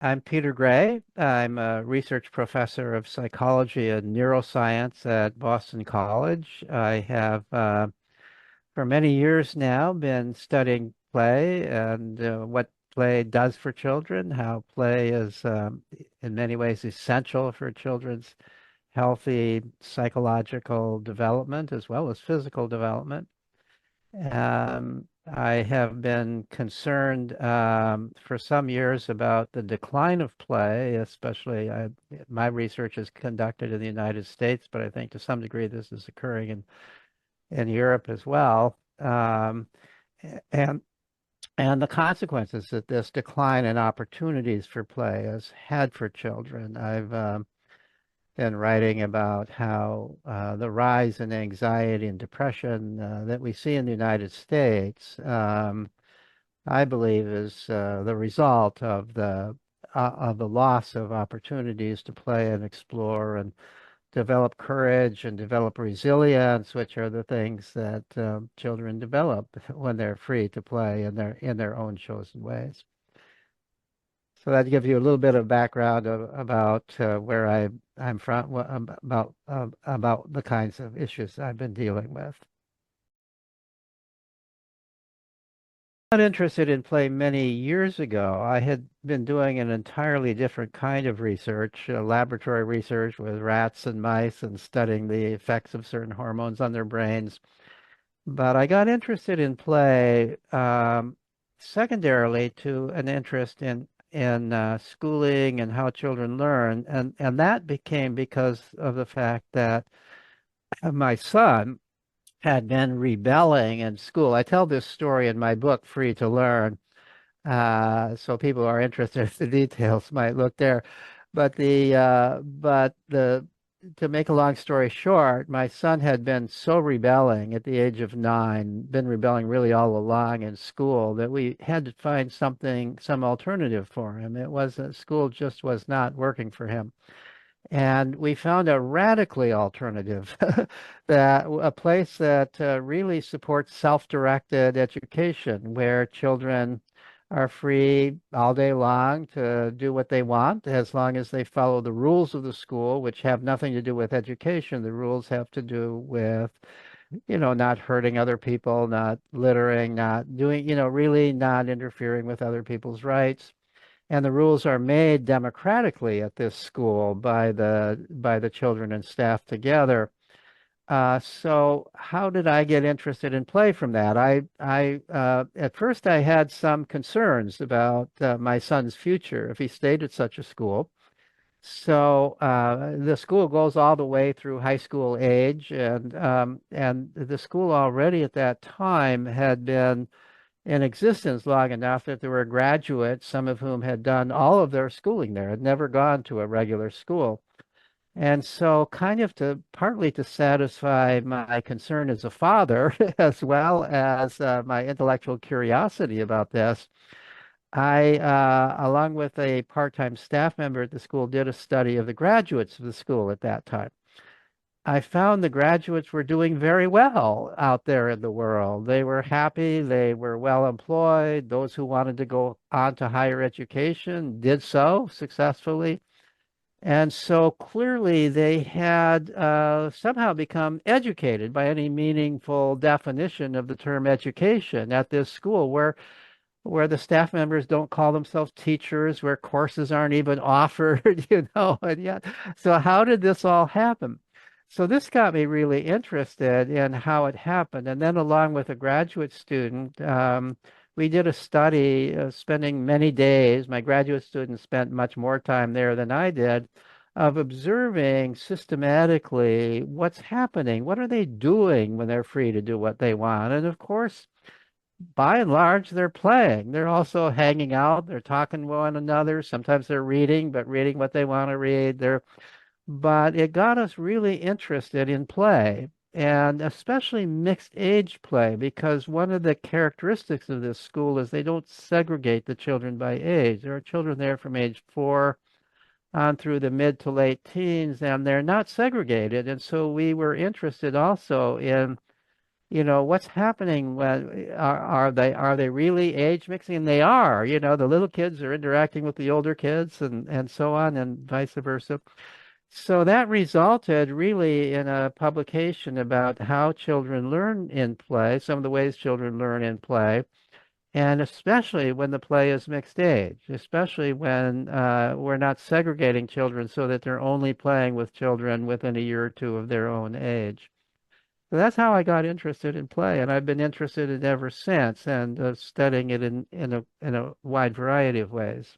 I'm Peter Gray. I'm a research professor of psychology and neuroscience at Boston College. I have, for many years now, been studying play and what play does for children, how play is, in many ways, essential for children's healthy psychological development as well as physical development. I have been concerned for some years about the decline of play, especially my research is conducted in the United States, but I think to some degree this is occurring in Europe as well. And and the consequences that this decline in opportunities for play has had for children. I've been writing about how the rise in anxiety and depression that we see in the United States, I believe, is the result of the loss of opportunities to play and explore and develop courage and develop resilience, which are the things that children develop when they're free to play in their own chosen ways. So that gives you a little bit of background about where I'm from, about the kinds of issues I've been dealing with. I got interested in play many years ago. I had been doing an entirely different kind of research, laboratory research with rats and mice and studying the effects of certain hormones on their brains. But I got interested in play secondarily to an interest in schooling and how children learn, and that became because of the fact that my son had been rebelling in school. I tell this story in my book, Free to Learn, so people who are interested in the details might look there. But the to make a long story short, my son had been so rebelling at the age of 9, been rebelling really all along in school, that we had to find some alternative for him. It was that school just was not working for him. And we found a radically alternative, that a place that really supports self-directed education, where children are free all day long to do what they want, as long as they follow the rules of the school, which have nothing to do with education. The rules have to do with, not hurting other people, not littering, not doing, really not interfering with other people's rights. And the rules are made democratically at this school by the children and staff together. So how did I get interested in play from that? I at first I had some concerns about my son's future if he stayed at such a school. So the school goes all the way through high school age, and the school already at that time had been in existence long enough that there were graduates, some of whom had done all of their schooling there, had never gone to a regular school. And so, kind of partly to satisfy my concern as a father, as well as my intellectual curiosity about this, I, along with a part-time staff member at the school, did a study of the graduates of the school at that time. I found the graduates were doing very well out there in the world. They were happy, they were well employed. Those who wanted to go on to higher education did so successfully. And so clearly they had somehow become educated by any meaningful definition of the term education at this school, where the staff members don't call themselves teachers, where courses aren't even offered, and yet, so how did this all happen? So this got me really interested in how it happened. And then along with a graduate student, we did a study spending many days. My graduate student spent much more time there than I did, of observing systematically what's happening. What are they doing when they're free to do what they want? And of course, by and large, they're playing. They're also hanging out. They're talking to one another. Sometimes they're reading, but reading what they want to read. But it got us really interested in play, and especially mixed age play, because one of the characteristics of this school is they don't segregate the children by age. There are children there from age 4 on through the mid to late teens, and they're not segregated. And so we were interested also in What's happening when are they really age mixing? And they are. The little kids are interacting with the older kids and so on and vice versa. So that resulted really in a publication about how children learn in play, some of the ways children learn in play, and especially when the play is mixed age, especially when we're not segregating children so that they're only playing with children within a year or two of their own age. So that's how I got interested in play, and I've been interested in it ever since, and studying it in a wide variety of ways.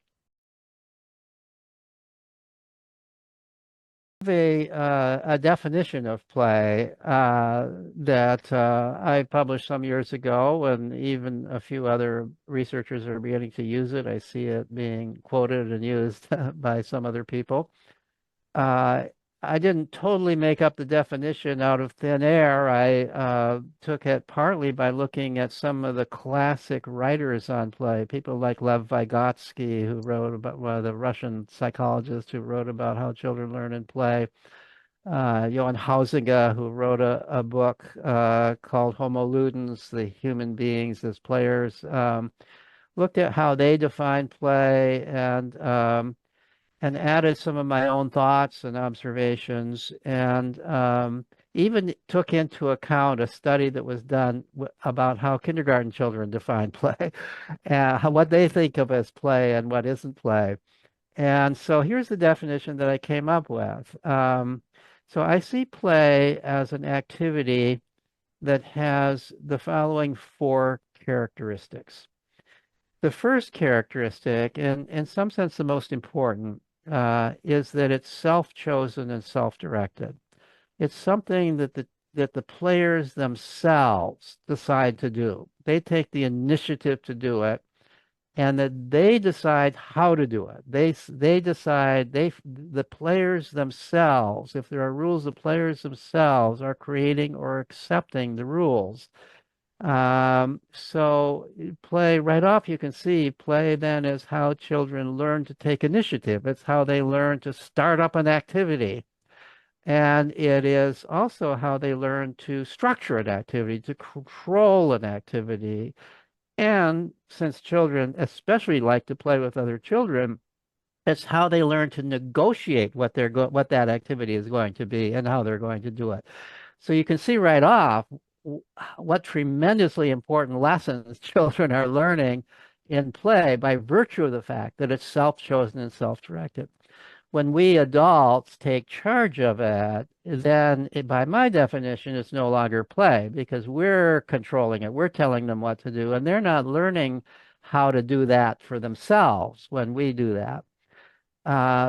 A definition of play that I published some years ago, and even a few other researchers are beginning to use it. I see it being quoted and used by some other people. Uh, I didn't totally make up the definition out of thin air. I took it partly by looking at some of the classic writers on play, people like Lev Vygotsky, who wrote about, well, the Russian psychologist who wrote about how children learn and play. Johann Huizinga, who wrote a book called Homo Ludens, the human beings as players, looked at how they define play and added some of my own thoughts and observations, and even took into account a study that was done about how kindergarten children define play, what they think of as play and what isn't play. And so here's the definition that I came up with. So I see play as an activity that has the following four characteristics. The first characteristic, and in some sense the most important, is that it's self-chosen and self-directed. It's something that the players themselves decide to do. They take the initiative to do it, and that they decide how to do it. They decide the players themselves. If there are rules, the players themselves are creating or accepting the rules. So play right off, you can see play then is how children learn to take initiative. It's how they learn to start up an activity. And it is also how they learn to structure an activity, to control an activity. And since children especially like to play with other children, it's how they learn to negotiate what that activity is going to be and how they're going to do it. So you can see right off what tremendously important lessons children are learning in play by virtue of the fact that it's self-chosen and self-directed. When we adults take charge of it, then by my definition, it's no longer play because we're controlling it. We're telling them what to do, and they're not learning how to do that for themselves when we do that.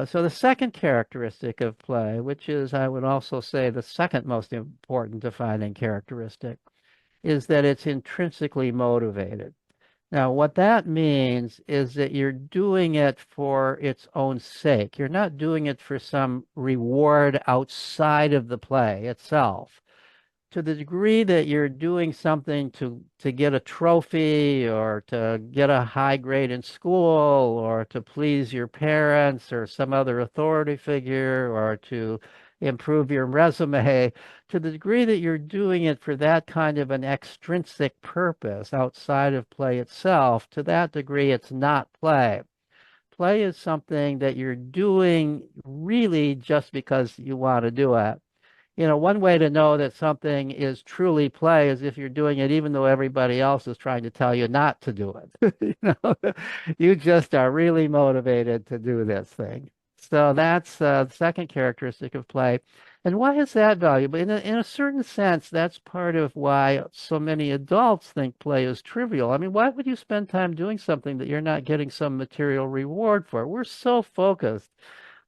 So the second characteristic of play, which is, I would also say, the second most important defining characteristic, is that it's intrinsically motivated. Now, what that means is that you're doing it for its own sake. You're not doing it for some reward outside of the play itself. To the degree that you're doing something to get a trophy or to get a high grade in school or to please your parents or some other authority figure or to improve your resume, to the degree that you're doing it for that kind of an extrinsic purpose outside of play itself, to that degree it's not play. Play is something that you're doing really just because you want to do it. One way to know that something is truly play is if you're doing it even though everybody else is trying to tell you not to do it. You just are really motivated to do this thing. So that's the second characteristic of play. And why is that valuable? In a certain sense, that's part of why so many adults think play is trivial. I mean, why would you spend time doing something that you're not getting some material reward for? We're so focused,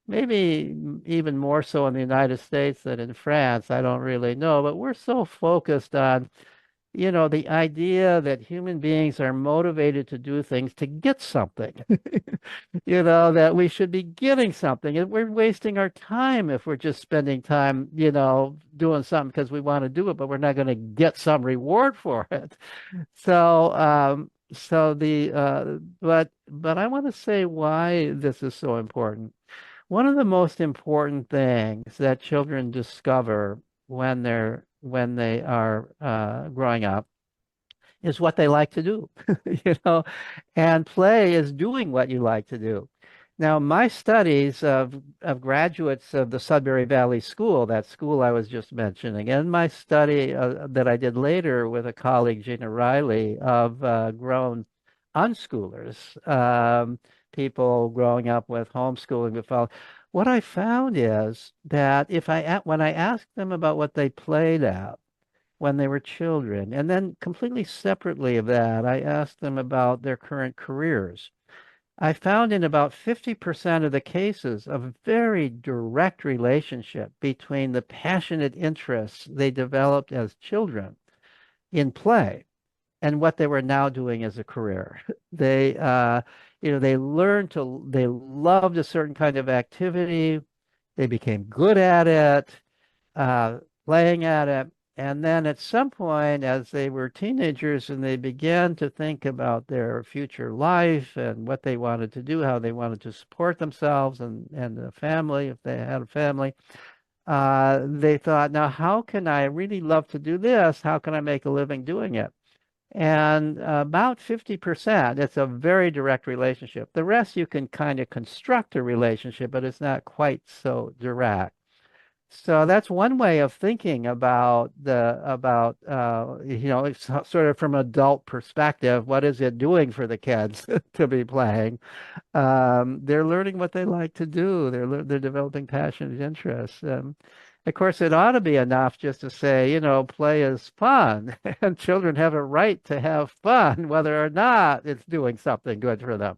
maybe even more so in the United States than in France. I don't really know, but we're so focused on, the idea that human beings are motivated to do things to get something, that we should be getting something. And we're wasting our time if we're just spending time, doing something because we want to do it, but we're not going to get some reward for it. But I want to say why this is so important. One of the most important things that children discover when they're when they are growing up is what they like to do, you know, and play is doing what you like to do. Now, my studies of graduates of the Sudbury Valley School, that school I was just mentioning, and my study that I did later with a colleague, Gina Riley, of grown unschoolers, people growing up with homeschooling, what I found is that when I asked them about what they played at, when they were children. And then completely separately of that, I asked them about their current careers. I found in about 50% of the cases a very direct relationship between the passionate interests they developed as children in play and what they were now doing as a career. They, they learned they loved a certain kind of activity. They became good at it, uh, playing at it. And then at some point, as they were teenagers and they began to think about their future life and what they wanted to do, how they wanted to support themselves and the family, if they had a family, they thought, now, how can I really love to do this? How can I make a living doing it? And about 50%, it's a very direct relationship. The rest you can kind of construct a relationship, but it's not quite so direct. So that's one way of thinking about it's sort of from adult perspective, what is it doing for the kids to be playing? They're learning what they like to do. They're developing passionate interests. Of course, it ought to be enough just to say, play is fun, and children have a right to have fun, whether or not it's doing something good for them.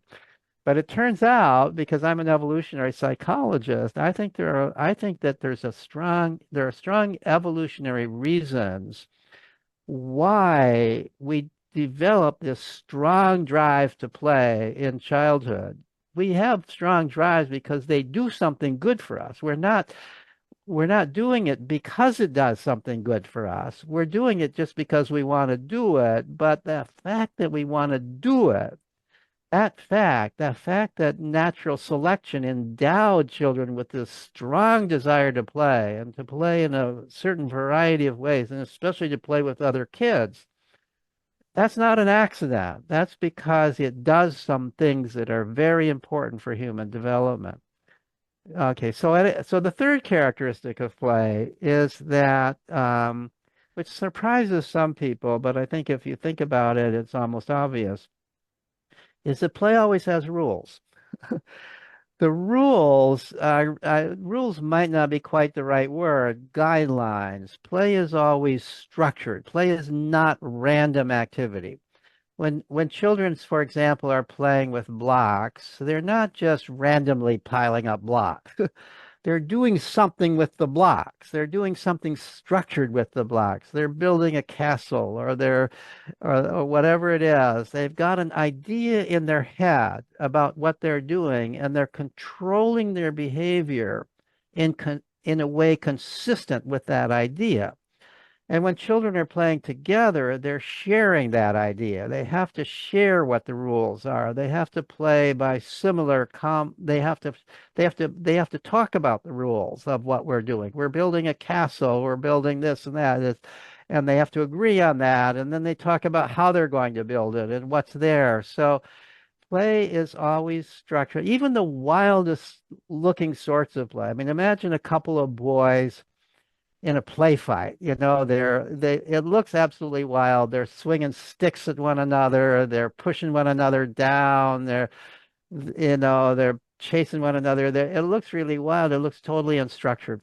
But it turns out, because I'm an evolutionary psychologist, I think that there are strong evolutionary reasons why we develop this strong drive to play in childhood. We have strong drives because they do something good for us. We're not doing it because it does something good for us. We're doing it just because we want to do it. But the fact that we want to do it, that fact that natural selection endowed children with this strong desire to play and to play in a certain variety of ways, and especially to play with other kids, that's not an accident. That's because it does some things that are very important for human development. Okay, so the third characteristic of play is that, which surprises some people, but I think if you think about it, it's almost obvious, is that play always has rules. The rules might not be quite the right word, guidelines. Play is always structured. Play is not random activity. When children, for example, are playing with blocks, they're not just randomly piling up blocks. They're doing something with the blocks. They're doing something structured with the blocks. They're building a castle or whatever it is. They've got an idea in their head about what they're doing, and they're controlling their behavior in a way consistent with that idea. And when children are playing together, they're sharing that idea. They have to share what the rules are. They have to play by similar they have to talk about the rules of what we're doing. We're building a castle, we're building this and that. And they have to agree on that. And then they talk about how they're going to build it and what's there. So play is always structured, even the wildest looking sorts of play. I mean, imagine a couple of boys in a play fight. It looks absolutely wild. They're swinging sticks at one another. They're pushing one another down. They're chasing one another. It looks really wild. It looks totally unstructured.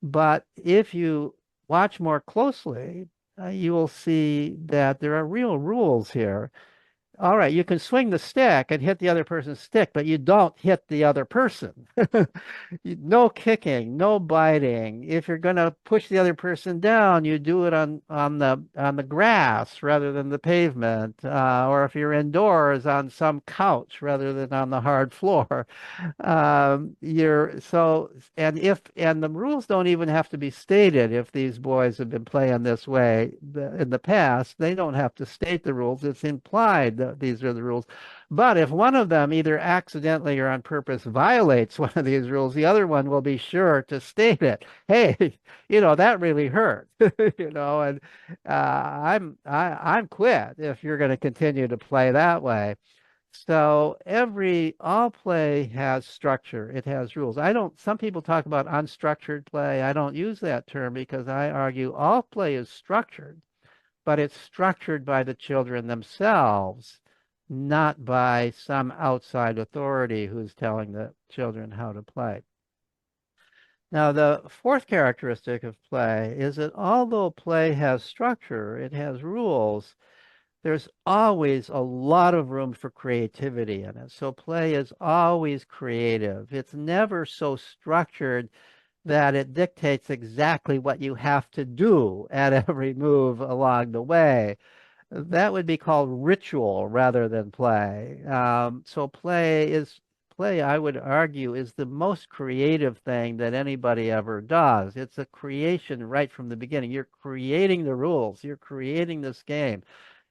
But if you watch more closely, you will see that there are real rules here. All right, you can swing the stick and hit the other person's stick, but you don't hit the other person. No kicking, no biting. If you're going to push the other person down, you do it on the grass rather than the pavement, or if you're indoors on some couch rather than on the hard floor. You're so and the rules don't even have to be stated. If these boys have been playing this way in the past, they don't have to state the rules. It's implied these are the rules. But if one of them either accidentally or on purpose violates one of these rules, the other one will be sure to state it. Hey, that really hurt. And I'm quit if you're going to continue to play that way. So all play has structure. It has rules. Some people talk about unstructured play. I don't use that term because I argue all play is structured, but it's structured by the children themselves, not by some outside authority who's telling the children how to play. Now, the fourth characteristic of play is that although play has structure, it has rules, there's always a lot of room for creativity in it. So play is always creative. It's never so structured that it dictates exactly what you have to do at every move along the way. That would be called ritual rather than play. So play, I would argue, is the most creative thing that anybody ever does. It's a creation right from the beginning. You're creating the rules. You're creating this game.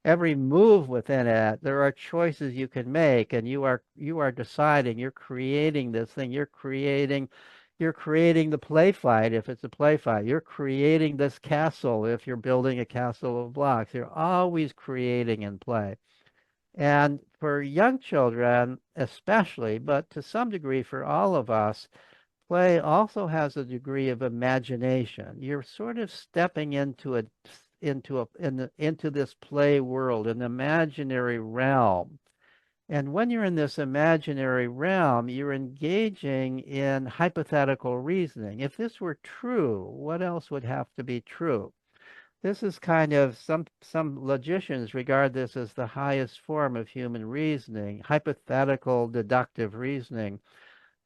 Every move within it, there are choices you can make, and you are deciding. You're creating this thing. You're creating the play fight if it's a play fight. You're creating this castle if you're building a castle of blocks. You're always creating in play. And for young children, especially, but to some degree for all of us, play also has a degree of imagination. You're sort of stepping into this play world, an imaginary realm. And when you're in this imaginary realm, you're engaging in hypothetical reasoning. If this were true, what else would have to be true? This is kind of some logicians regard this as the highest form of human reasoning, hypothetical deductive reasoning.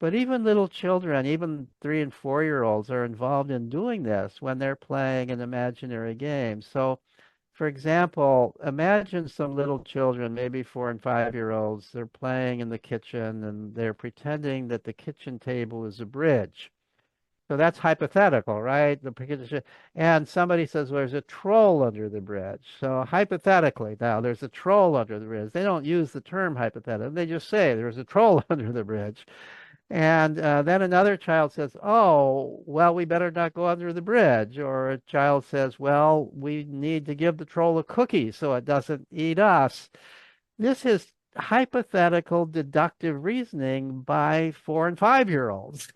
But even little children, even 3 and 4-year-olds, are involved in doing this when they're playing an imaginary game. So, for example, imagine some little children, maybe 4 and 5-year-olds, they're playing in the kitchen and they're pretending that the kitchen table is a bridge. So that's hypothetical, right? And somebody says, well, there's a troll under the bridge. So hypothetically, now there's a troll under the bridge. They don't use the term hypothetical. They just say there's a troll under the bridge. And then another child says, oh, well, we better not go under the bridge. Or a child says, well, we need to give the troll a cookie so it doesn't eat us. This is hypothetical deductive reasoning by 4 and 5-year-olds.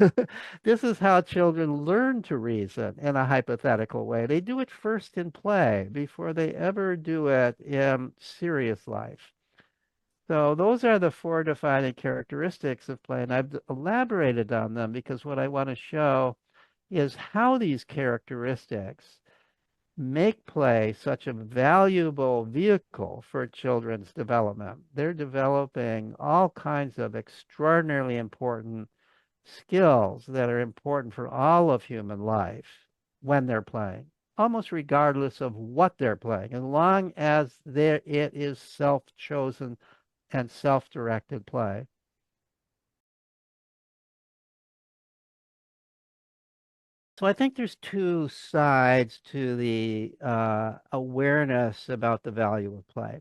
This is how children learn to reason in a hypothetical way. They do it first in play before they ever do it in serious life. So those are the four defining characteristics of play, and I've elaborated on them because what I want to show is how these characteristics make play such a valuable vehicle for children's development. They're developing all kinds of extraordinarily important skills that are important for all of human life when they're playing, almost regardless of what they're playing, as long as it is self-chosen and self-directed play. So I think there's two sides to the awareness about the value of play.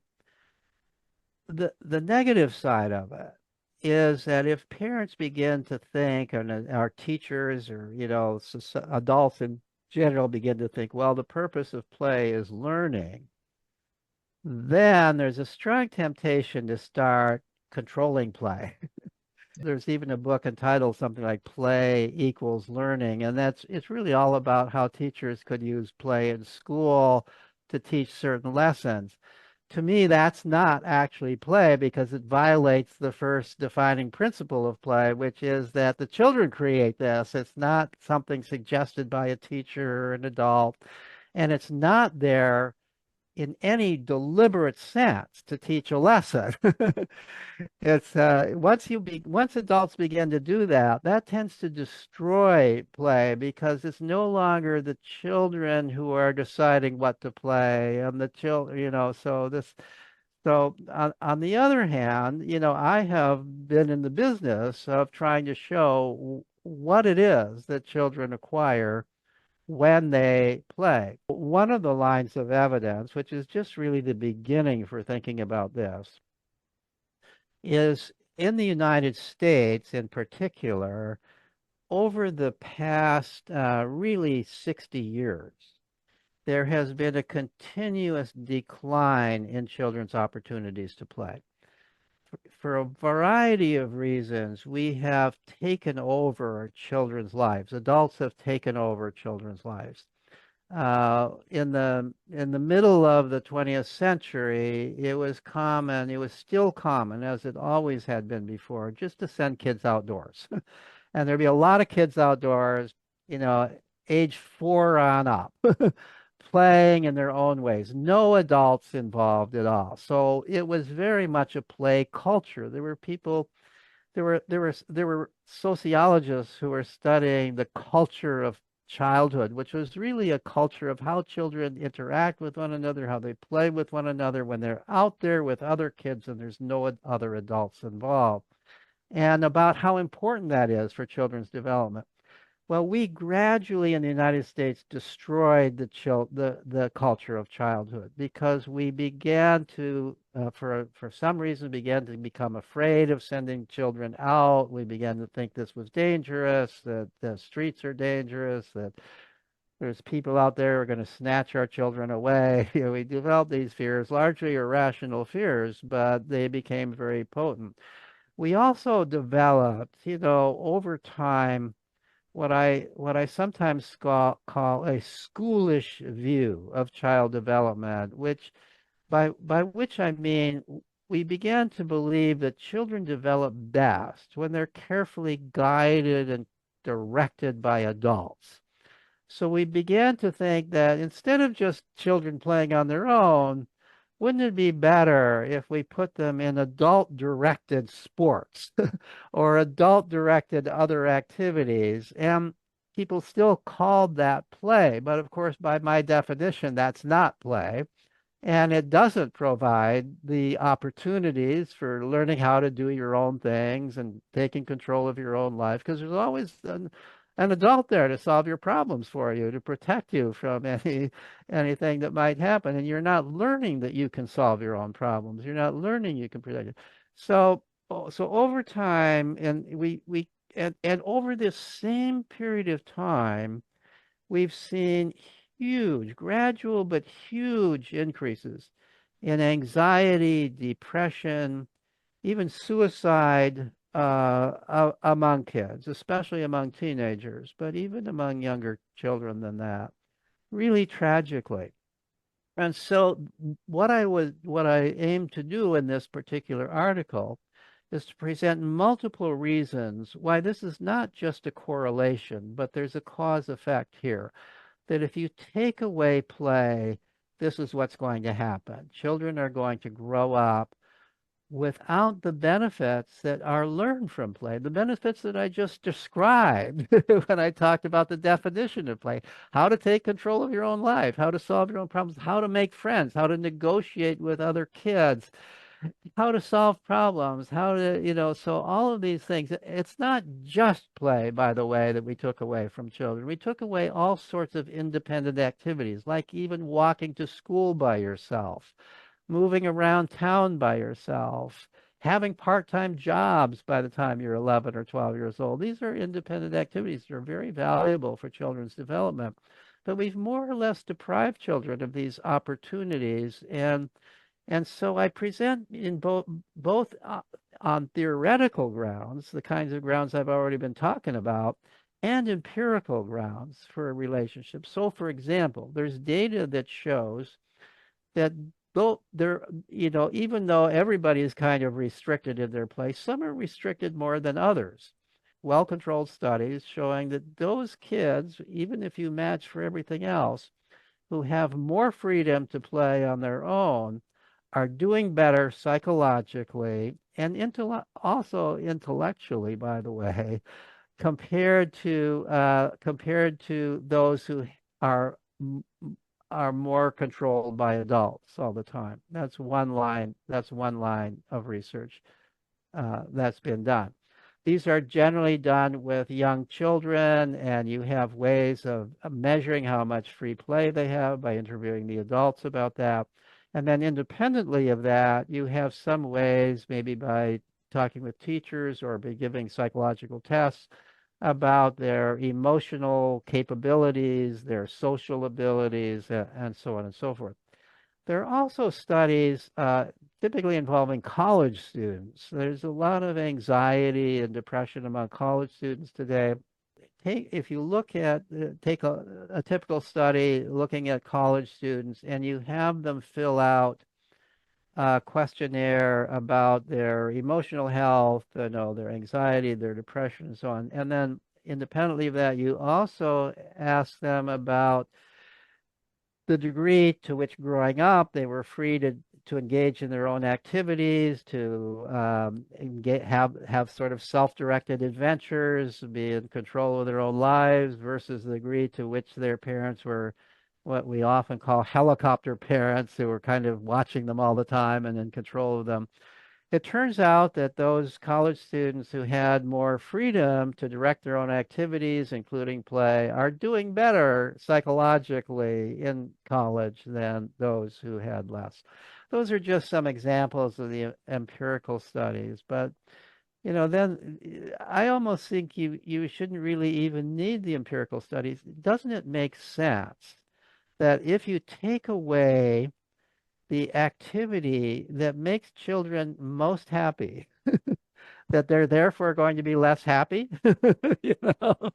The negative side of it is that if parents begin to think, and our teachers or adults in general begin to think, well, the purpose of play is learning, then there's a strong temptation to start controlling play. There's even a book entitled something like Play Equals Learning, and it's really all about how teachers could use play in school to teach certain lessons. To me, that's not actually play because it violates the first defining principle of play, which is that the children create this. It's not something suggested by a teacher or an adult, and it's not there in any deliberate sense to teach a lesson. It's once adults begin to do that, that tends to destroy play because it's no longer the children who are deciding what to play, and the children, on the other hand, I have been in the business of trying to show what it is that children acquire when they play. One of the lines of evidence, which is just really the beginning for thinking about this, is in the United States in particular, over the past really 60 years, there has been a continuous decline in children's opportunities to play. For a variety of reasons, we have taken over children's lives. Adults have taken over children's lives. In the middle of the 20th century, it was common, it was still common, as it always had been before, just to send kids outdoors. And there'd be a lot of kids outdoors, you know, age 4 on up, playing in their own ways. No adults involved at all. So it was very much a play culture. There were people, there were sociologists who were studying the culture of childhood, which was really a culture of how children interact with one another, how they play with one another when they're out there with other kids and there's no other adults involved, and about how important that is for children's development. Well, we gradually in the United States destroyed the culture of childhood because we began to, for some reason, began to become afraid of sending children out. We began to think this was dangerous, that the streets are dangerous, that there's people out there who are going to snatch our children away. We developed these fears, largely irrational fears, but they became very potent. We also developed, over time, what I sometimes call a schoolish view of child development, which by which I mean we began to believe that children develop best when they're carefully guided and directed by adults. So we began to think that instead of just children playing on their own, wouldn't it be better if we put them in adult-directed sports or adult-directed other activities? And people still called that play, but of course, by my definition, that's not play. And it doesn't provide the opportunities for learning how to do your own things and taking control of your own life, because there's always an adult there to solve your problems for you, to protect you from anything that might happen. And you're not learning that you can solve your own problems. You're not learning you can protect it. So over time, and over this same period of time, we've seen huge, gradual but huge increases in anxiety, depression, even suicide among kids, especially among teenagers, but even among younger children than that, really tragically. And so what I aim to do in this particular article is to present multiple reasons why this is not just a correlation, but there's a cause effect here. That if you take away play, this is what's going to happen. Children are going to grow up without the benefits that are learned from play, the benefits that I just described when I talked about the definition of play, how to take control of your own life, how to solve your own problems, how to make friends, how to negotiate with other kids, how to solve problems, how to, so all of these things. It's not just play, by the way, that we took away from children. We took away all sorts of independent activities, like even walking to school by yourself, moving around town by yourself, having part-time jobs by the time you're 11 or 12 years old. These are independent activities that are very valuable for children's development. But we've more or less deprived children of these opportunities, and so I present in both on theoretical grounds, the kinds of grounds I've already been talking about, and empirical grounds for a relationship. So, for example, there's data that shows that though there, even though everybody is kind of restricted in their play, some are restricted more than others. Well-controlled studies showing that those kids, even if you match for everything else, who have more freedom to play on their own are doing better psychologically and also intellectually, by the way, compared to those who are are more controlled by adults all the time. That's one line. That's one line of research that's been done. These are generally done with young children, and you have ways of measuring how much free play they have by interviewing the adults about that. And then independently of that, you have some ways, maybe by talking with teachers or by giving psychological tests about their emotional capabilities, their social abilities, and so on and so forth. There are also studies typically involving college students. There's a lot of anxiety and depression among college students today. If you look at, take a typical study looking at college students and you have them fill out a questionnaire about their emotional health, their anxiety, their depression, and so on. And then independently of that, you also ask them about the degree to which growing up they were free to engage in their own activities, to have sort of self-directed adventures, be in control of their own lives, versus the degree to which their parents were what we often call helicopter parents, who were kind of watching them all the time and in control of them. It turns out that those college students who had more freedom to direct their own activities, including play, are doing better psychologically in college than those who had less. Those are just some examples of the empirical studies, but then I almost think you shouldn't really even need the empirical studies. Doesn't it make sense that if you take away the activity that makes children most happy, that they're therefore going to be less happy? You know,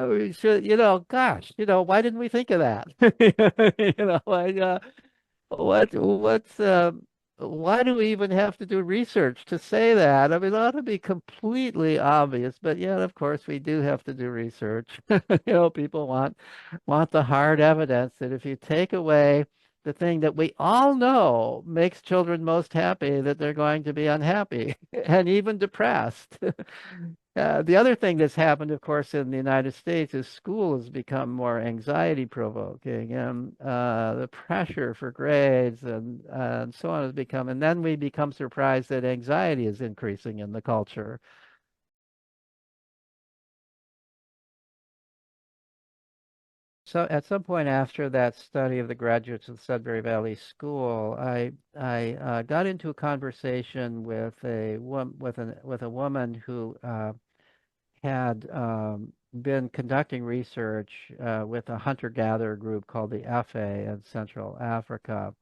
we should, gosh, why didn't we think of that? What's why do we even have to do research to say that? I mean, it ought to be completely obvious, but yet, of course, we do have to do research. People want the hard evidence that if you take away the thing that we all know makes children most happy, that they're going to be unhappy and even depressed. The other thing that's happened, of course, in the United States is school has become more anxiety provoking, and the pressure for grades and so on has become, and then we become surprised that anxiety is increasing in the culture. So at some point after that study of the graduates of Sudbury Valley School, I got into a conversation with a woman who had been conducting research with a hunter-gatherer group called the effets in Central Africa.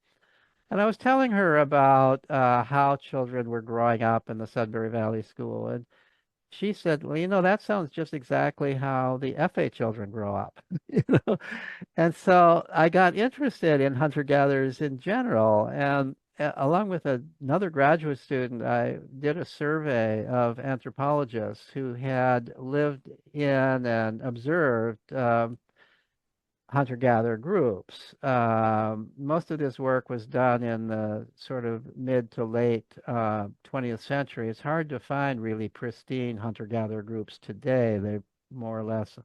And I was telling her about how children were growing up in the Sudbury Valley School. And she said, well, that sounds just exactly how the FA children grow up. you know. And so I got interested in hunter-gatherers in general. And along with another graduate student, I did a survey of anthropologists who had lived in and observed hunter-gatherer groups. Most of this work was done in the sort of mid to late 20th century. It's hard to find really pristine hunter-gatherer groups today. They've more or less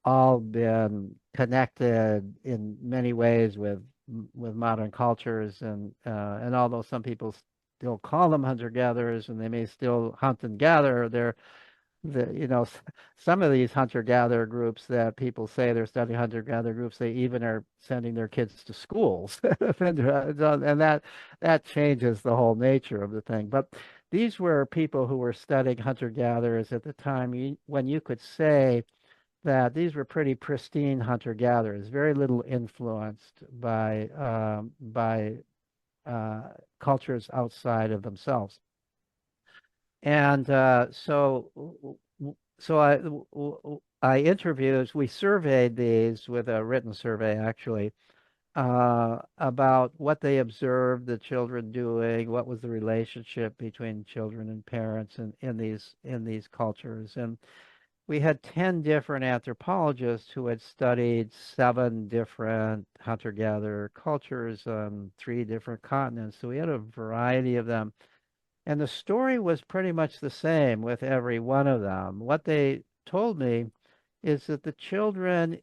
all been connected in many ways with modern cultures, and although some people still call them hunter-gatherers and they may still hunt and gather, some of these hunter-gatherer groups that people say they're studying hunter-gatherer groups, they even are sending their kids to schools, and that changes the whole nature of the thing. But these were people who were studying hunter-gatherers at the time when you could say that these were pretty pristine hunter-gatherers, very little influenced by cultures outside of themselves. And I interviewed, we surveyed these with a written survey actually, about what they observed the children doing, what was the relationship between children and parents in these cultures. And we had 10 different anthropologists who had studied 7 different hunter-gatherer cultures on 3 different continents. So we had a variety of them. And the story was pretty much the same with every one of them. What they told me is that the children,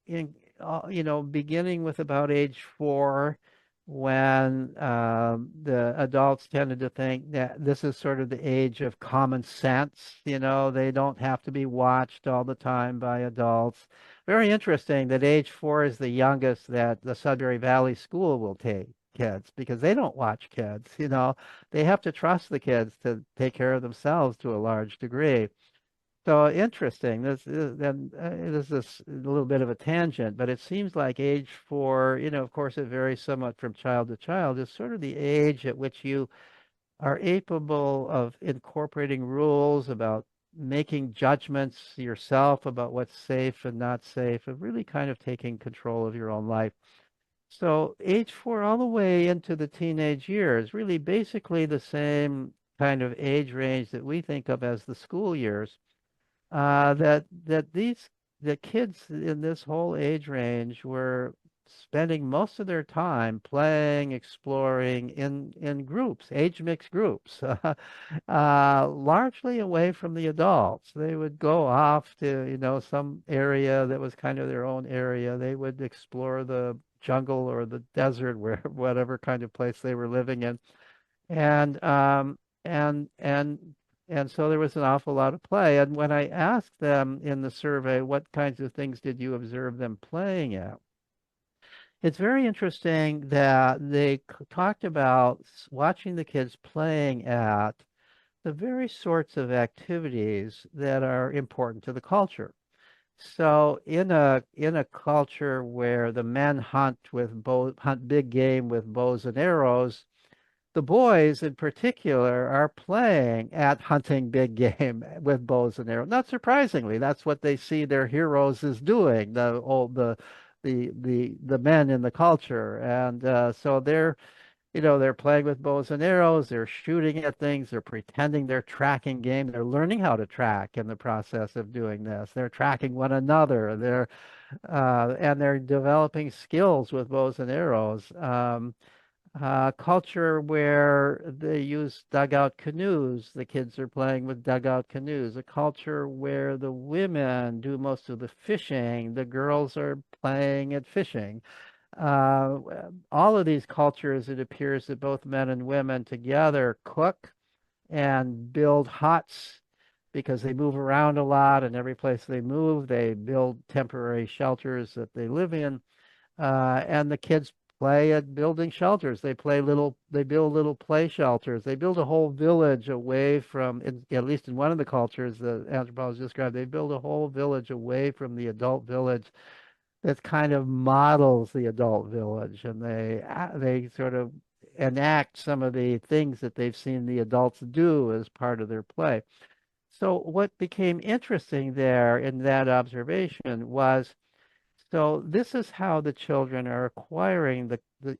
beginning with about age 4, when the adults tended to think that this is sort of the age of common sense, they don't have to be watched all the time by adults. Very interesting that age 4 is the youngest that the Sudbury Valley School will take kids because they don't watch kids, you know. They have to trust the kids to take care of themselves to a large degree. So interesting. This is a little bit of a tangent, but it seems like age 4, you know, of course, it varies somewhat from child to child, is sort of the age at which you are capable of incorporating rules about making judgments yourself about what's safe and not safe, of really kind of taking control of your own life. So age 4 all the way into the teenage years, really basically the same kind of age range that we think of as the school years. That the kids in this whole age range were spending most of their time playing, exploring in groups, age mixed groups, largely away from the adults. They would go off to, you know, some area that was kind of their own area. They would explore the jungle or the desert, where whatever kind of place they were living in, and and and and so there was an awful lot of play. And when I asked them in the survey, what kinds of things did you observe them playing at? It's very interesting that they talked about watching the kids playing at the very sorts of activities that are important to the culture. So in a culture where the men hunt big game with bows and arrows, the boys in particular are playing at hunting big game with bows and arrows. Not surprisingly, that's what they see their heroes is doing, the men in the culture. And so they're, you know, they're playing with bows and arrows, they're shooting at things, they're pretending they're tracking game, they're learning how to track in the process of doing this. They're tracking one another, and they're developing skills with bows and arrows. Culture where they use dugout canoes. The kids are playing with dugout canoes. A culture where the women do most of the fishing. The girls are playing at fishing. Uh, all of these cultures, it appears that both men and women together cook and build huts because they move around a lot, and every place they move, they build temporary shelters that they live in. And the kids play at building shelters. They build little play shelters. They build a whole village away from, at least in one of the cultures the anthropologist described, they build a whole village away from the adult village that kind of models the adult village, and they sort of enact some of the things that they've seen the adults do as part of their play. So what became interesting there in that observation was, so this is how the children are acquiring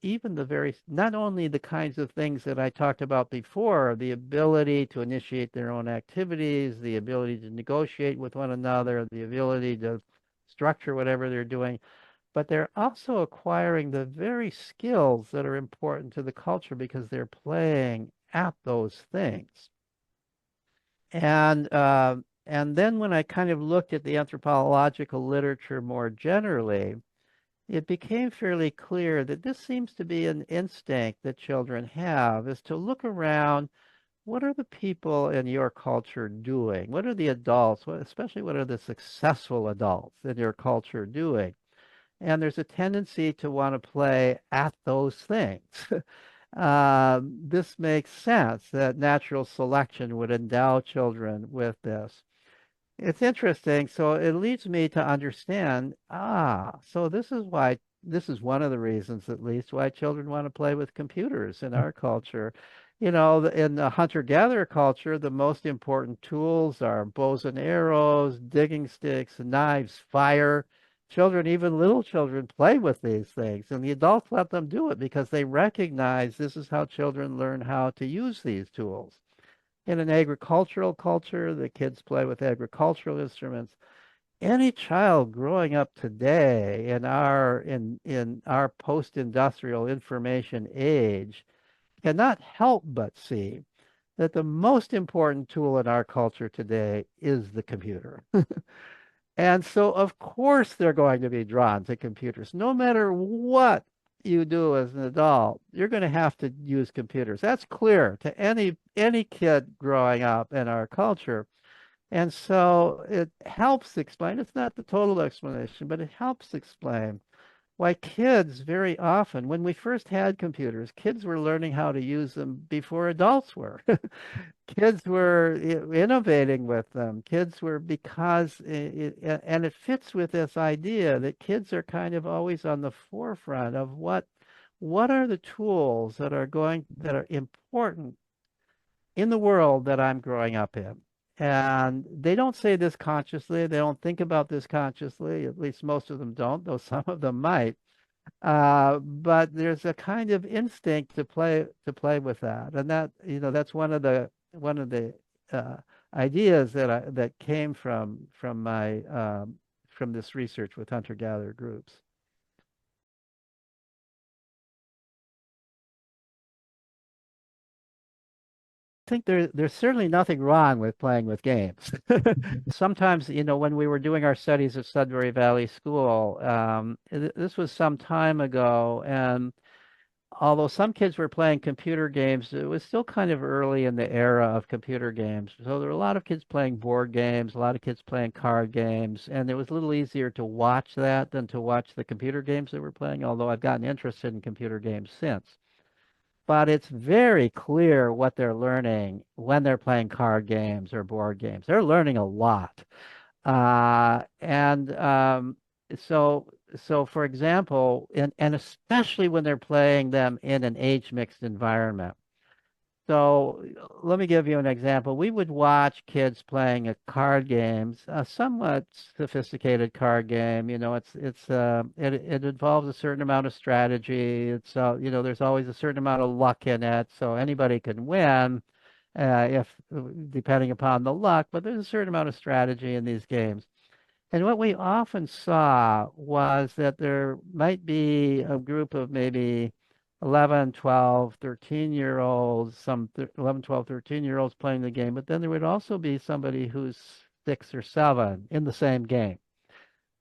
even the very, not only the kinds of things that I talked about before, the ability to initiate their own activities, the ability to negotiate with one another, the ability to structure whatever they're doing, but they're also acquiring the very skills that are important to the culture because they're playing at those things. And then when I kind of looked at the anthropological literature more generally, it became fairly clear that this seems to be an instinct that children have, is to look around. What are the people in your culture doing? What are the adults, especially what are the successful adults in your culture doing? And there's a tendency to want to play at those things. This makes sense that natural selection would endow children with this. It's interesting. So it leads me to understand, so this is one of the reasons, at least, why children want to play with computers in our culture. You know, in the hunter-gatherer culture, the most important tools are bows and arrows, digging sticks, knives, fire. Children, even little children, play with these things, and the adults let them do it because they recognize this is how children learn how to use these tools. In an agricultural culture, the kids play with agricultural instruments. Any child growing up today in our post-industrial information age cannot help but see that the most important tool in our culture today is the computer. And so, of course, they're going to be drawn to computers. No matter what you do as an adult, you're going to have to use computers. That's clear to any kid growing up in our culture. And so it helps explain, it's not the total explanation, but it helps explain Why kids very often, when we first had computers, kids were learning how to use them before adults were. Kids were innovating with them. Kids were because and it fits with this idea that kids are kind of always on the forefront of what are the tools that are important in the world that I'm growing up in. And they don't say this consciously. They don't think about this consciously. At least most of them don't, though some of them might. But there's a kind of instinct to play with that, and that that's one of the uh, ideas that came from my from this research with hunter-gatherer groups. I think there's certainly nothing wrong with playing with games. Sometimes, when we were doing our studies at Sudbury Valley School, this was some time ago, and although some kids were playing computer games, it was still kind of early in the era of computer games. So there were a lot of kids playing board games, a lot of kids playing card games, and it was a little easier to watch that than to watch the computer games they were playing, although I've gotten interested in computer games since. But it's very clear what they're learning when they're playing card games or board games. They're learning a lot. And so, so for example, and especially when they're playing them in an age mixed environment. So let me give you an example. We would watch kids playing a card games, a somewhat sophisticated card game. It involves a certain amount of strategy. There's always a certain amount of luck in it, so anybody can win if depending upon the luck. But there's a certain amount of strategy in these games. And what we often saw was that there might be a group of maybe 11, 12, 13-year olds, 11, 12, 13-year olds playing the game, but then there would also be somebody who's 6 or 7 in the same game.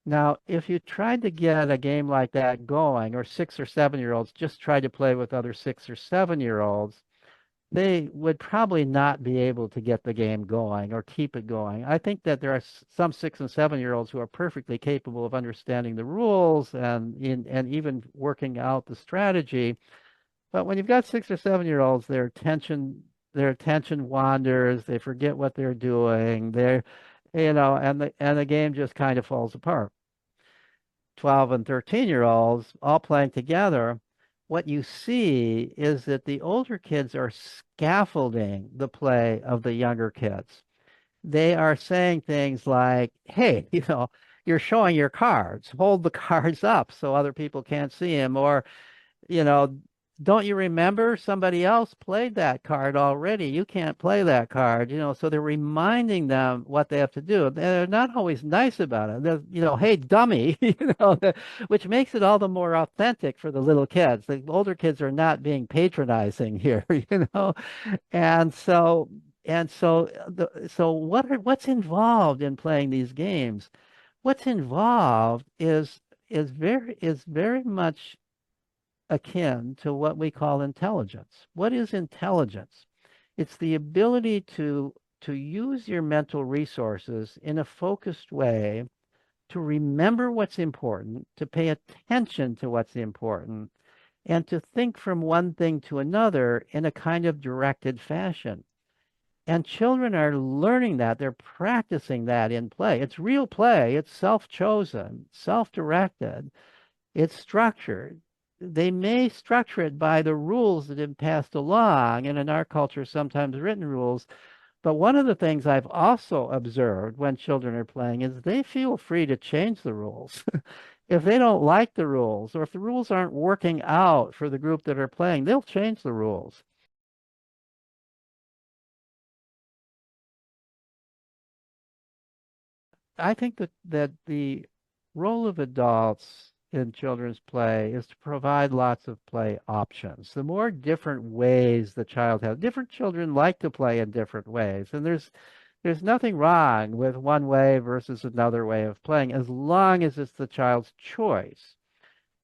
Now, if you tried to get a game like that going, or 6 or 7-year olds just tried to play with other 6 or 7-year olds, they would probably not be able to get the game going or keep it going. I think that there are some 6 and 7-year olds who are perfectly capable of understanding the rules and even working out the strategy. But when you've got 6 or 7-year olds, their attention wanders, they forget what they're doing, and the game just kind of falls apart. 12 and 13-year olds all playing together, what you see is that the older kids are scaffolding the play of the younger kids. They are saying things like, hey, you're showing your cards, hold the cards up so other people can't see them, or you know, don't you remember somebody else played that card already? You can't play that card, so they're reminding them what they have to do. They're not always nice about it. Hey, dummy, which makes it all the more authentic for the little kids. The older kids are not being patronizing here, And so what's involved in playing these games? What's involved is very much akin to what we call intelligence. What is intelligence? It's the ability to use your mental resources in a focused way, to remember what's important, to pay attention to what's important, and to think from one thing to another in a kind of directed fashion. And children are learning that. They're practicing that in play. It's real play. It's self-chosen, self-directed. It's structured. They may structure it by the rules that have been passed along, and in our culture, sometimes written rules. But one of the things I've also observed when children are playing is they feel free to change the rules. If they don't like the rules, or if the rules aren't working out for the group that are playing, they'll change the rules. I think that the role of adults in children's play is to provide lots of play options. The more different ways the child has, different children like to play in different ways, and there's nothing wrong with one way versus another way of playing as long as it's the child's choice.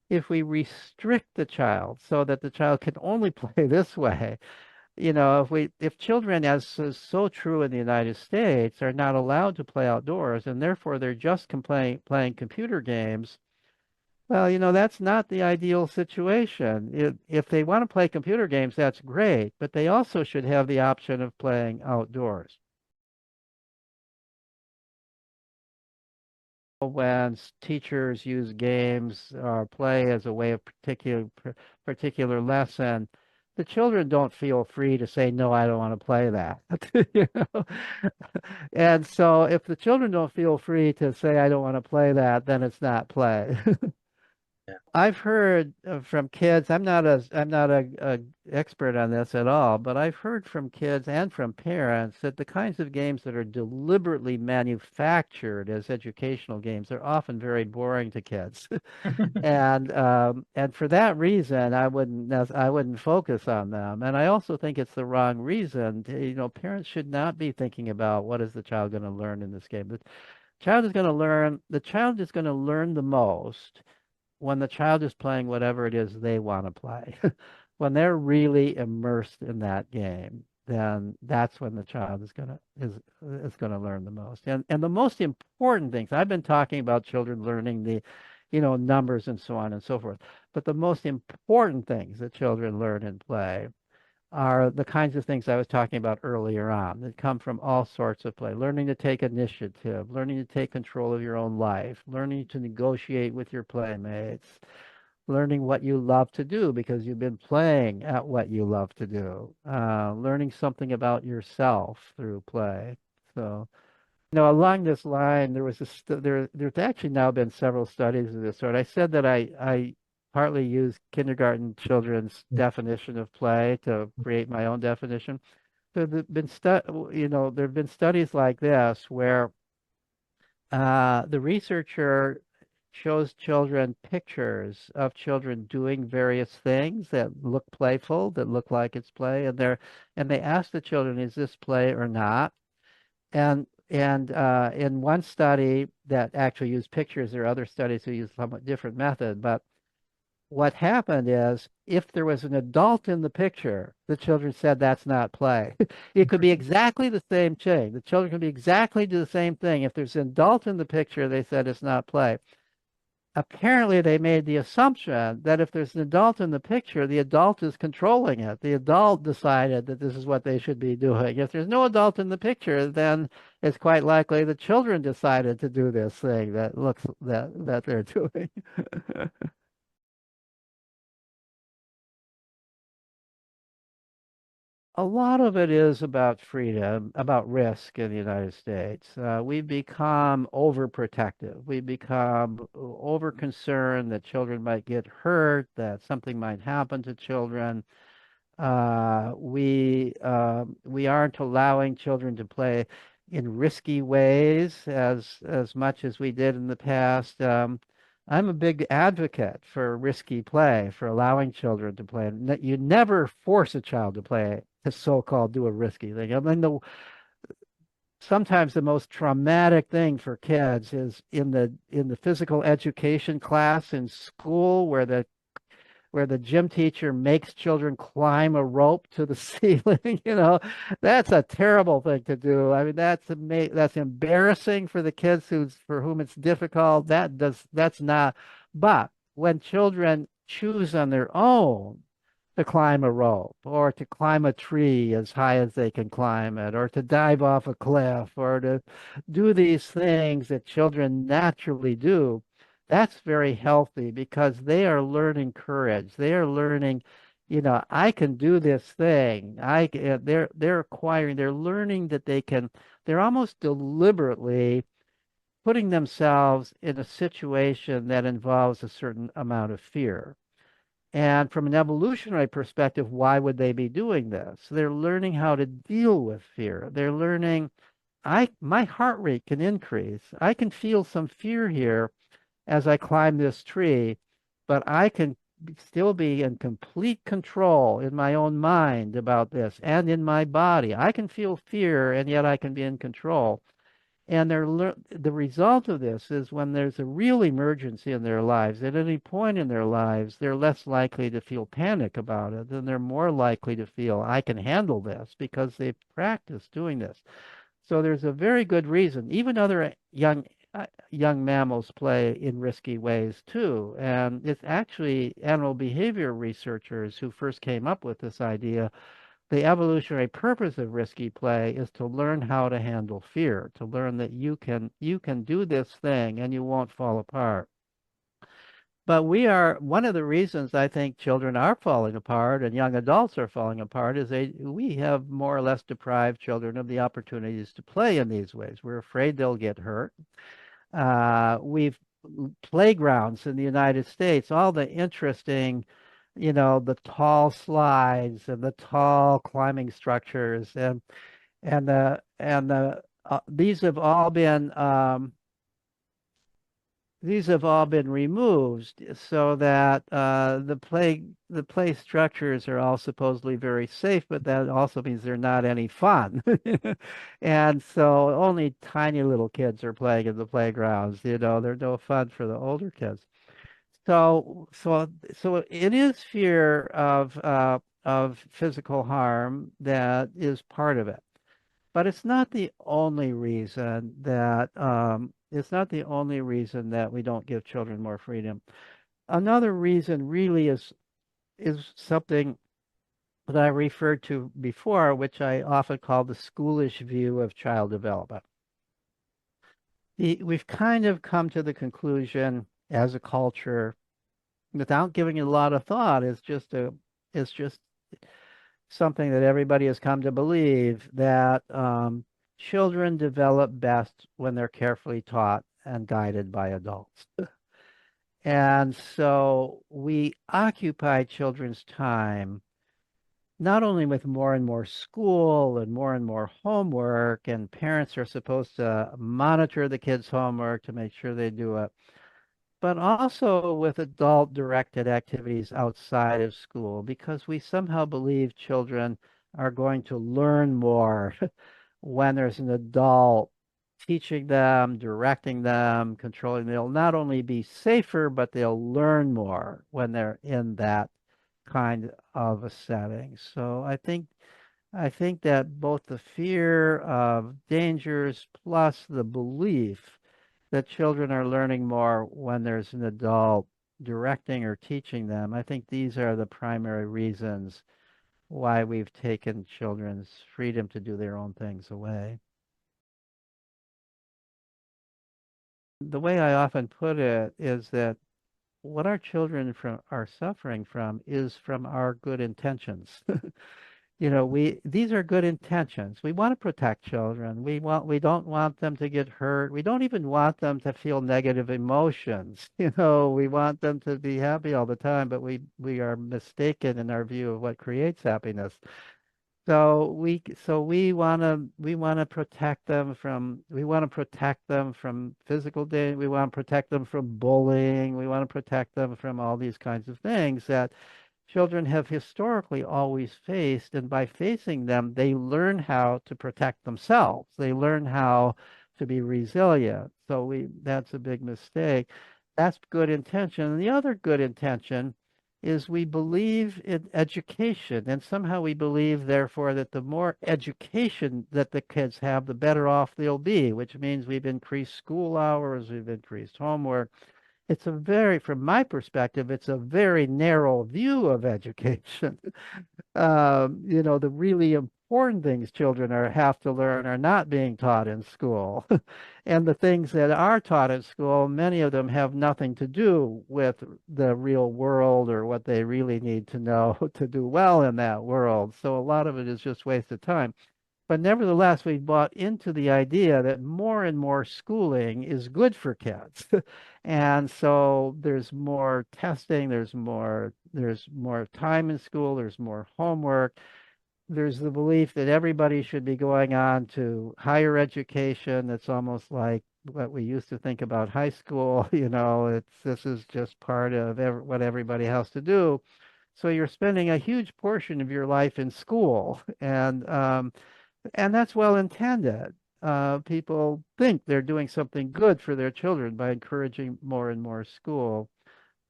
If we restrict the child so that the child can only play this way, if children, as is so true in the United States, are not allowed to play outdoors and therefore they're just playing computer games, Well, that's not the ideal situation. If they want to play computer games, that's great, but they also should have the option of playing outdoors. When teachers use games or play as a way of particular lesson, the children don't feel free to say, "No, I don't want to play that." You know? And so if the children don't feel free to say, "I don't want to play that," then it's not play. Yeah. I've heard from kids, I'm not a expert on this at all, but I've heard from kids and from parents that the kinds of games that are deliberately manufactured as educational games are often very boring to kids. And for that reason, I wouldn't focus on them. And I also think it's the wrong reason. Parents should not be thinking about what is the child going to learn in this game. The child is going to learn the most when the child is playing whatever it is they want to play. When they're really immersed in that game, then that's when the child is going to learn the most. And the most important things, I've been talking about children learning numbers and so on and so forth. But the most important things that children learn in play are the kinds of things I was talking about earlier on that come from all sorts of play. Learning to take initiative, learning to take control of your own life, learning to negotiate with your playmates, learning what you love to do because you've been playing at what you love to do, learning something about yourself through play. So, along this line, there's actually now been several studies of this sort. I said that I partly use kindergarten children's definition of play to create my own definition. There have been studies like this where the researcher shows children pictures of children doing various things that look playful, that look like it's play, and they ask the children, "Is this play or not?" And in one study that actually used pictures, there are other studies who use a somewhat different method. But what happened is, if there was an adult in the picture, the children said that's not play. It could be exactly the same thing. The children can be exactly do the same thing. If there's an adult in the picture, they said it's not play. Apparently they made the assumption that if there's an adult in the picture, the adult is controlling it. The adult decided that this is what they should be doing. If there's no adult in the picture, then it's quite likely the children decided to do this thing that they're doing. A lot of it is about freedom, about risk in the United States. We become overprotective. We become over concerned that children might get hurt, that something might happen to children. We aren't allowing children to play in risky ways as much as we did in the past. I'm a big advocate for risky play, for allowing children to play. You never force a child to play to so-called do a risky thing. I mean, sometimes the most traumatic thing for kids is in the physical education class in school where the gym teacher makes children climb a rope to the ceiling. That's a terrible thing to do. I mean, that's embarrassing for the kids for whom it's difficult. That's not. But when children choose on their own to climb a rope or to climb a tree as high as they can climb it or to dive off a cliff or to do these things that children naturally do, that's very healthy because they are learning courage. They are learning, I can do this thing. They're learning that they're almost deliberately putting themselves in a situation that involves a certain amount of fear. And from an evolutionary perspective, why would they be doing this? They're learning how to deal with fear. They're learning, my heart rate can increase. I can feel some fear here as I climb this tree, but I can still be in complete control in my own mind about this and in my body. I can feel fear and yet I can be in control. And the result of this is when there's a real emergency in their lives, at any point in their lives, they're less likely to feel panic about it, and they're more likely to feel, I can handle this because they've practiced doing this. So there's a very good reason. Even other young young mammals play in risky ways too. And it's actually animal behavior researchers who first came up with this idea. The evolutionary purpose of risky play is to learn how to handle fear, to learn that you can do this thing and you won't fall apart. But we are one of the reasons I think children are falling apart and young adults are falling apart is we have more or less deprived children of the opportunities to play in these ways. We're afraid they'll get hurt. We've playgrounds in the United States, all the interesting, the tall slides and the tall climbing structures and these have all been removed so that the play structures are all supposedly very safe, but that also means they're not any fun. And so only tiny little kids are playing in the playgrounds, they're no fun for the older kids. So it is fear of physical harm that is part of it. But it's not the only reason that we don't give children more freedom. Another reason really is something that I referred to before, which I often call the schoolish view of child development. We've kind of come to the conclusion as a culture, without giving it a lot of thought, it's just something that everybody has come to believe that children develop best when they're carefully taught and guided by adults. And so we occupy children's time not only with more and more school and more homework, and parents are supposed to monitor the kids' homework to make sure they do it, but also with adult directed activities outside of school because we somehow believe children are going to learn more when there's an adult teaching them, directing them, controlling. They'll not only be safer, but they'll learn more when they're in that kind of a setting. So I think that both the fear of dangers plus the belief that children are learning more when there's an adult directing or teaching them, I think these are the primary reasons why we've taken children's freedom to do their own things away. The way I often put it is that what our children are suffering from is from our good intentions. These are good intentions. We want to protect children. We don't want them to get hurt. We don't even want them to feel negative emotions. We want them to be happy all the time, but we are mistaken in our view of what creates happiness. So we want to protect them from physical danger. We want to protect them from bullying. We want to protect them from all these kinds of things that children have historically always faced, and by facing them, they learn how to protect themselves. They learn how to be resilient. That's a big mistake. That's good intention. And the other good intention is we believe in education, and somehow we believe, therefore, that the more education that the kids have, the better off they'll be, which means we've increased school hours, we've increased homework. From my perspective, it's a very narrow view of education. The really important things children have to learn are not being taught in school. And the things that are taught in school, many of them have nothing to do with the real world or what they really need to know to do well in that world. So a lot of it is just wasted time. But nevertheless, we bought into the idea that more and more schooling is good for kids. And so there's more testing, there's more time in school, there's more homework. There's the belief that everybody should be going on to higher education. It's almost like what we used to think about high school. This is just part of what everybody has to do. So you're spending a huge portion of your life in school, and that's well intended. People think they're doing something good for their children by encouraging more and more school.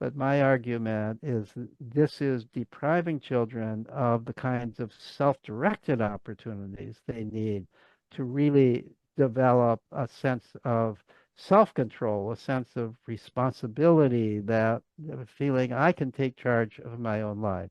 But my argument is that this is depriving children of the kinds of self-directed opportunities they need to really develop a sense of self-control, a sense of responsibility, that feeling I can take charge of my own life.